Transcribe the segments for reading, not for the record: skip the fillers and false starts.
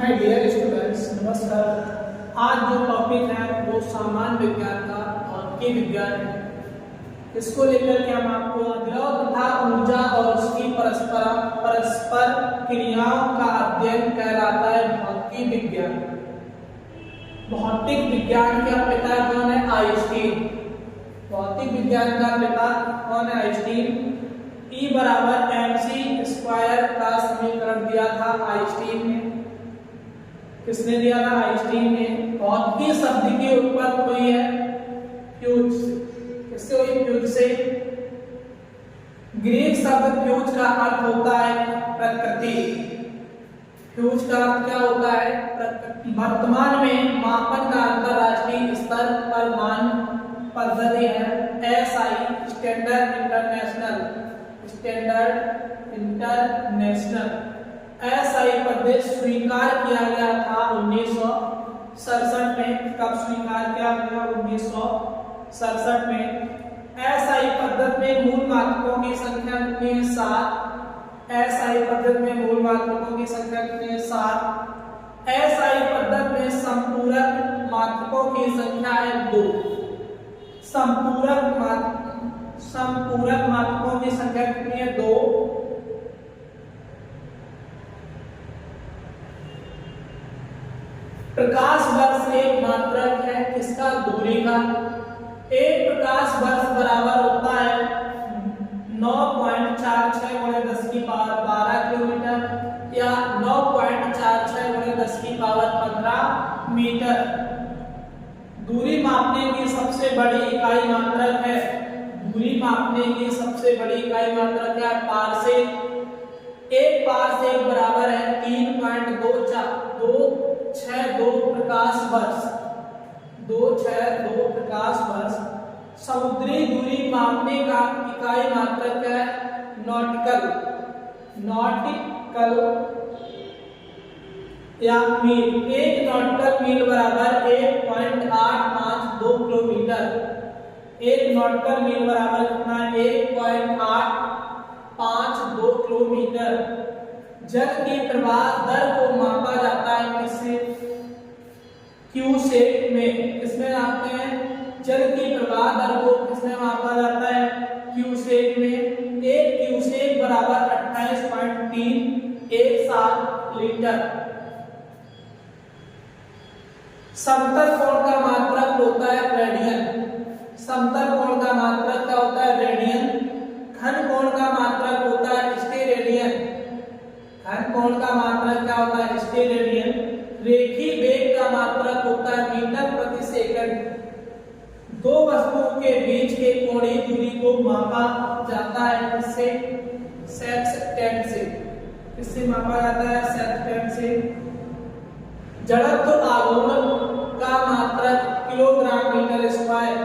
My dear students, नमस्कार। आज जो टॉपिक है वो सामान्य विज्ञान का भौतिकी विज्ञान है। इसको लेकर के हम आपको द्रव तथा ऊर्जा और उसकी परस्पर क्रियाओं का अध्ययन कहलाता है भौतिकी विज्ञान। भौतिक विज्ञान का पिता कौन है? आइंस्टीन। भौतिक विज्ञान का पिता कौन है? आइंस्टीन। E बराबर mc स्क्वायर का समीकरण दिया था आइंस्टीन ने। किसने दिया था? आइंस्टीन ने। भौतिकी शब्द की उत्पत्ति हुई है फ्यूज से। किससे हुई? फ्यूज से। ग्रीक शब्द फ्यूज का अर्थ होता है प्रकृति। फ्यूज का अर्थ क्या होता है? प्रकृति। वर्तमान में मापन का अंतरराष्ट्रीय स्तर पर मान्य पद्धति है SI स्टैंडर्ड इंटरनेशनल। SI पद्धति स्वीकार किया गया था 1967 में। कब स्वीकार किया गया? 1967 में। SI पद्धति में मूल मात्रकों की संख्या कितनी है? 7। SI पद्धति में मूल मात्रकों की संख्या कितनी है? 7। SI पद्धति में संपूरक मात्रकों की संख्या है 2। संपूरक मात्रकों की संख्या कितनी है? 2। प्रकाश वर्ष एक मात्रक है किसका? दूरी का। एक प्रकाश वर्ष बराबर होता है 9.46 × 10⁻12 किलोमीटर या 9.46 × 10⁻15 मीटर। दूरी मापने की सबसे बड़ी इकाई मात्रक है। दूरी मापने की सबसे बड़ी इकाई मात्रक है पारसेक। एक पारसेक बराबर है 3.262 प्रकाश वर्ष। 262 प्रकाश वर्ष। समुद्री दूरी मापने का इकाई मात्रक है नॉटिकल या मील। एक नॉटिकल मील बराबर 1.852 किलोमीटर। एक नॉटिकल मील बराबर कितना? 1.852 किलोमीटर। जल की प्रवाह दर को मापा जाता है किससे? क्यूसेक में। किसमें मापते हैं? जल की प्रवाह दर को किसमें मापा जाता है? क्यूसेक में। एक क्यूसेक बराबर 28.317 लीटर। समतल कोण का मात्रक होता है रेडियन। समतल कोण का मात्रक क्या होता है? रेडियन। घन कोण का मात्रक होता है स्टेरेडियन। घन कोण का मात्रक क्या होता है? स्टेरेडियन। रेखीय वेग का मात्रक होता है मीटर प्रति सेकंड। दो वस्तुओं के बीच के कोणीय दूरी को मापा जाता है किससे? सेक्सटेंट से। किससे मापा जाता है? सेक्सटेंट से। जड़त्व आघूर्ण का मात्रक किलोग्राम मीटर स्क्वायर।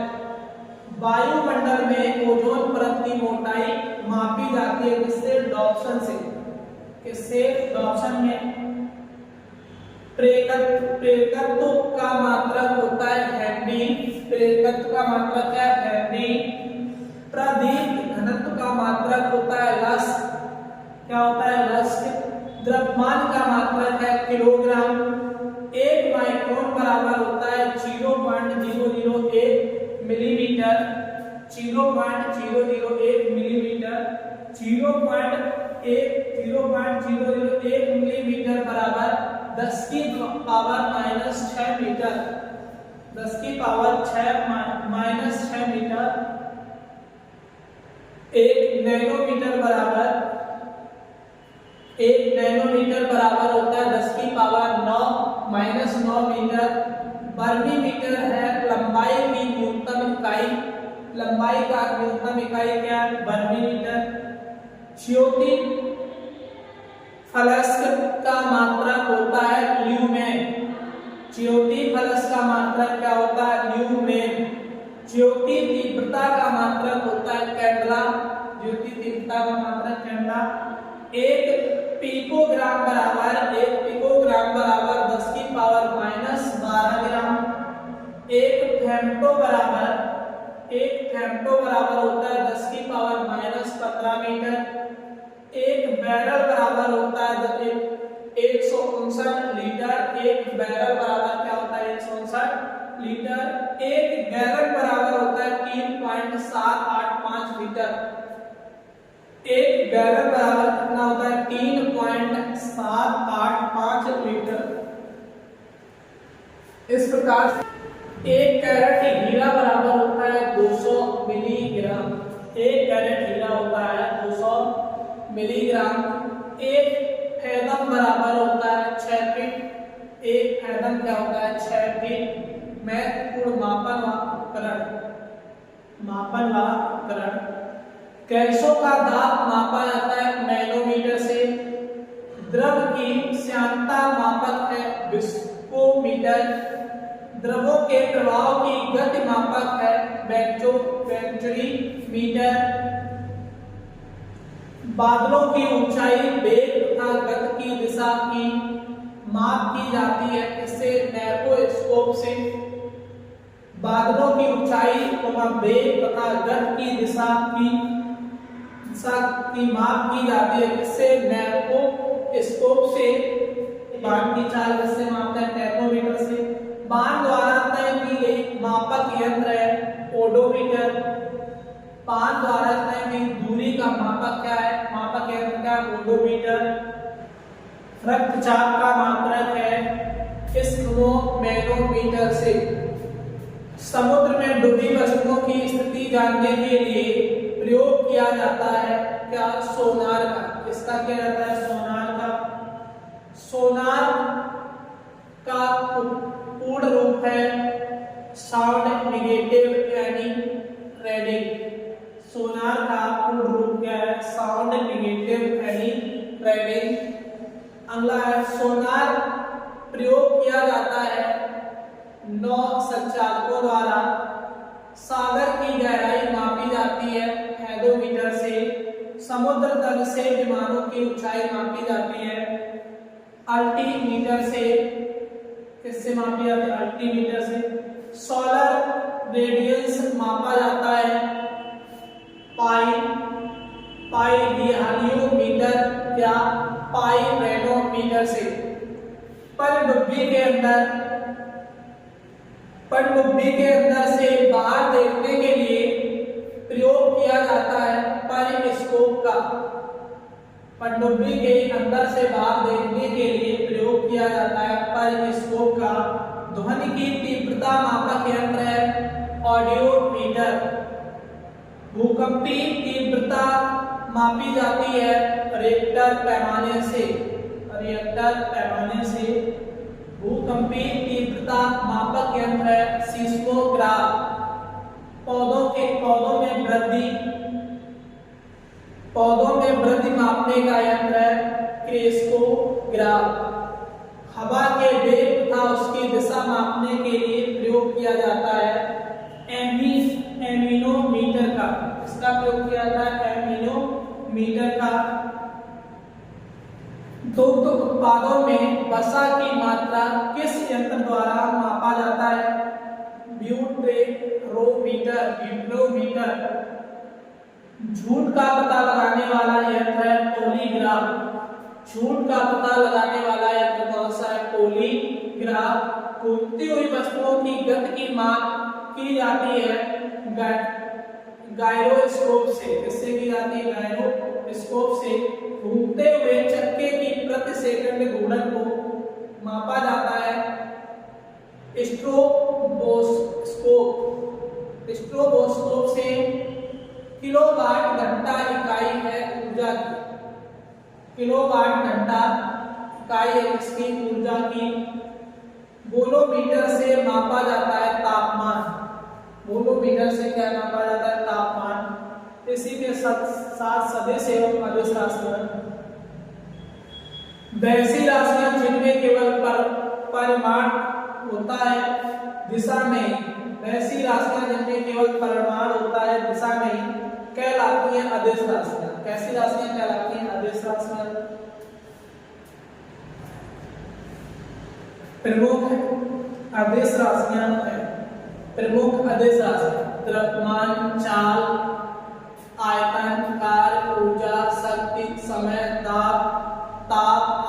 वायुमंडल में ओजोन परत की मोटाई मापी जाती है किससे? डॉप्सन से। किससे? डॉप्सन में। प्रेरकत्व का मात्रक होता है हेनरी। प्रेरकत्व का मात्रक क्या है? हेनरी। प्रदीप्त घनत्व का मात्रक होता है लस। क्या होता है? लस। द्रव्यमान का मात्रक है किलोग्राम। एक माइक्रोन बराबर होता है 0.001 मिलीमीटर। 0.001 मिलीमीटर। 0.001 मिलीमीटर बराबर 10⁻⁻6 मीटर। 10⁻⁻6 मीटर। एक नैनोमीटर बराबर होता है 10⁻⁹ मीटर। वर्मी मीटर है लंबाई की न्यूनतम इकाई। लंबाई का न्यूनतम इकाई क्या है? Vermi metre. ज्योति फलस्क का मात्रक होता है ल्यूमेन। ज्योति फलस्क का मात्रक क्या होता है? ल्यूमेन। ज्योति तीव्रता का मात्रक होता है कैंडला। ज्योति तीव्रता का मात्रक कैंडला। एक पिकोग्राम बराबर 10⁻12 ग्राम। एक फेम्टो बराबर होता है 10⁻15 मीटर। एक बैरल बराबर होता है 159 लीटर, एक बैरल बराबर क्या होता है 164 लीटर, एक गैलन बराबर होता है 3.785 लीटर, एक गैलन बराबर कितना होता है 3.785 लीटर। इस प्रकार से एक कैरेट हीरा बराबर होता है 200 मिलीग्राम, एक कैरेट हीरा होता है 200 मिलीग्राम, एक फैदम बराबर होता है 6 फीट, एक फैदम क्या होता है 6 फीट। महत्वपूर्ण मापन व उपकरण, मापन व उपकरण, गैसों का दाब मापा जाता है मैनोमीटर से, द्रव की श्यानता मापक है विस्कोमीटर, द्रवों के प्रवाह की गति मापक है बैरोमीटर, बादलों की ऊंचाई, वेग तथा गति की दिशा की माप की जाती है इससे नैपोस्कोप से, बादलों की ऊंचाई वेग तथा गति की दिशा की माप की जाती है इससे नैपोस्कोप से, बाण की चाल से मापते हैं टैकोमीटर से, बाण द्वारा तय की गई मापक यंत्र है ओडोमीटर, बाण द्वारा तय की दूरी का मापक क्या है, मापक यंत्र का ओडोमीटर, रक्तचाप का मात्रक है स्फिग्मोमीटर से, समुद्र में डूबी वस्तुओं की स्थिति जानने के लिए प्रयोग किया जाता है क्या सोनार का, इसका क्या जाता है सोनार का, सोनार का पूर्ण रूप है साउंड नेगेटिव यानी रेडिंग, सोनार का पूर्ण रूप क्या है साउंड नेगेटिव यानी रेडिंग। अगला है सोनार प्रयोग किया जाता है नौ संचालकों द्वारा, सागर की गहराई मापी जाती है हेडोमीटर से, समुद्र तल से विमानों की ऊंचाई मापी जाती है अल्टीमीटर से, किससे मापी जाती है अल्टीमीटर से, सोलर रेडियंस मापा जाता है पाइलियोमीटर या पाइरेनोमीटर से, पनडुब्बी के अंदर से बाहर देखने के लिए प्रयोग किया जाता है पेरिस्कोप का, पनडुब्बी के अंदर से बाहर देखने के लिए प्रयोग किया जाता है पेरिस्कोप का, ध्वनि की तीव्रता मापक यंत्र है ऑडियोमीटर, भूकंपीय तीव्रता मापी जाती है रिक्टर पैमाने से, भूकंपीय तीव्रता मापक यंत्र है सीस्मोग्राफ, पौधों में वृद्धि मापने का यंत्र है क्रेस्कोग्राफ, हवा के वेग तथा उसकी दिशा मापने के लिए प्रयोग किया जाता है एमिनोमीटर का, इसका प्रयोग किया जाता है एमिनोमीटर का। दुग्ध उत्पादों में वसा की मात्रा किस यंत्र द्वारा मापा जाता है ब्यूट्रोमीटर, झूठ का पता लगाने वाला यंत्र है पॉलीग्राफ, झूठ का पता लगाने वाला यंत्र कौन सा है पॉलीग्राफ, घूमती हुई वस्तुओं की गति की माप की जाती है गायरोस्कोप से, किससे की जाती है गायरोस्कोप से, घूमते हुए चक्के की प्रति सेकंड घूर्णन को मापा जाता है स्ट्रोबोस्कोप से, किलोवाट घंटा इकाई है ऊर्जा की, किलोवाट घंटा इकाई है इसकी ऊर्जा की, बोलोमीटर से मापा जाता है तापमान, बोलोमीटर से क्या मापा जाता है तापमान। इसी के साथ सदिश एवं अदिश राशियां, वैसी राशियां जिनमें केवल परिमाण होता है दिशा में, वैसी राशियां जिनमें केवल परिमाण होता है दिशा में कहलाती हैं अदिश राशियां। कैसी राशियां कहलाती हैं अदिश राशियां? प्रमुख अदिश राशियां है, प्रमुख अदिश राशियां द्रव्यमान, चाल, आयतन, कार्य, ऊर्जा, शक्ति, समय, ताप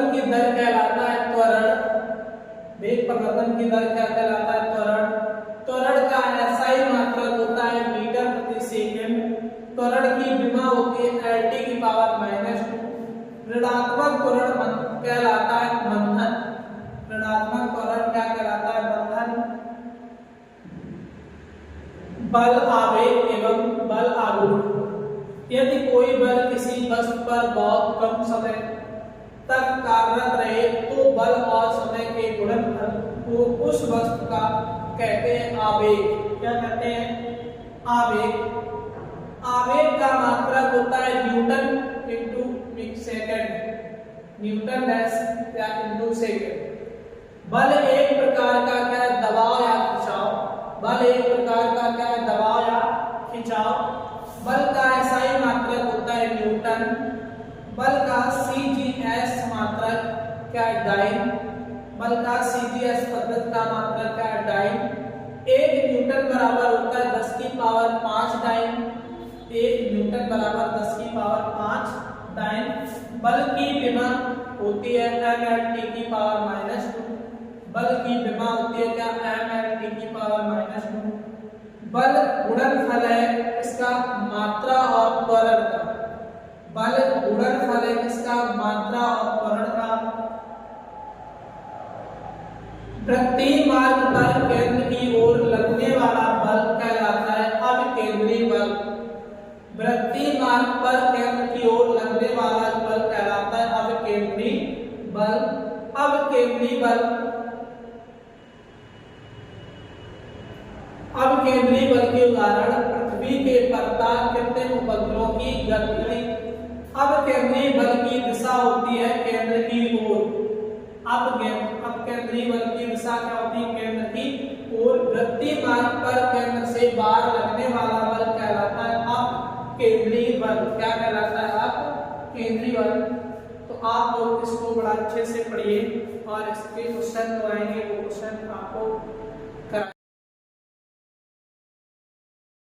परिवर्तन की दर कहलाता है त्वरण। वेग परिवर्तन की दर क्या कहलाता है? त्वरण। त्वरण का एसआई मात्रक होता है मीटर प्रति सेकंड। त्वरण की विमा होती है lt की पावर -2। ऋणात्मक त्वरण कहलाता है मंथन। ऋणात्मक त्वरण क्या कहलाता है? मंथन। बल आवेग एवं बल आघूर्ण। यदि कोई बल किसी वस्तु पर बहुत कम समय तक कार्यरत रहे तो बल और समय के गुणनफल को उस वस्तु का कहते हैं आवेग। क्या कहते हैं? आवेग। आवेग का मात्रक होता है Newton into second. Newton dash या इंटू सेकंड। बल एक प्रकार का क्या है? दबाव या खिंचाव। बल एक प्रकार का क्या है? दबाव या खिंचाव। बल का एसआई मात्रक होता है न्यूटन। बल का सीजीएस मात्रक क्या है? डाइन। बल का सीजीएस पद्धति का मात्रक क्या है? डाइन। 1 न्यूटन बराबर होता है 10 की पावर 5 डाइन। 1 न्यूटन बराबर 10 की पावर 5 डाइन। बल की विमा होती है mlt की पावर -2। बल की विमा होती है क्या? mlt की पावर -2। बल गुणनफल है इसका मात्रा और त्वरण का। बल गुणनफल है इसका मात्रा और त्वरण का। वृत्तीय मार्ग पर केंद्र की ओर लगने वाला बल कहलाता है अविकेंद्री बल। वृत्तीय मार्ग पर केंद्र की ओर लगने वाला बल कहलाता है अविकेंद्री बल। अविकेंद्री बल। अविकेंद्री बल के उदाहरण पृथ्वी के परता कृत्रिम उपग्रहों की गति। अविकेंद्री बल की दिशा होती है केंद्र की ओर। अपकेंद्री बल की दिशा क्या होती है? केंद्र की ओर। वृत्तीय मार्ग पर केंद्र से बाहर लगने वाला बल कहलाता है अपकेंद्री बल। क्या कहलाता है? अपकेंद्री बल। तो आप लोग इसको बड़ा अच्छे से पढ़िए और इसके क्वेश्चन जो आएंगे वो क्वेश्चन आपको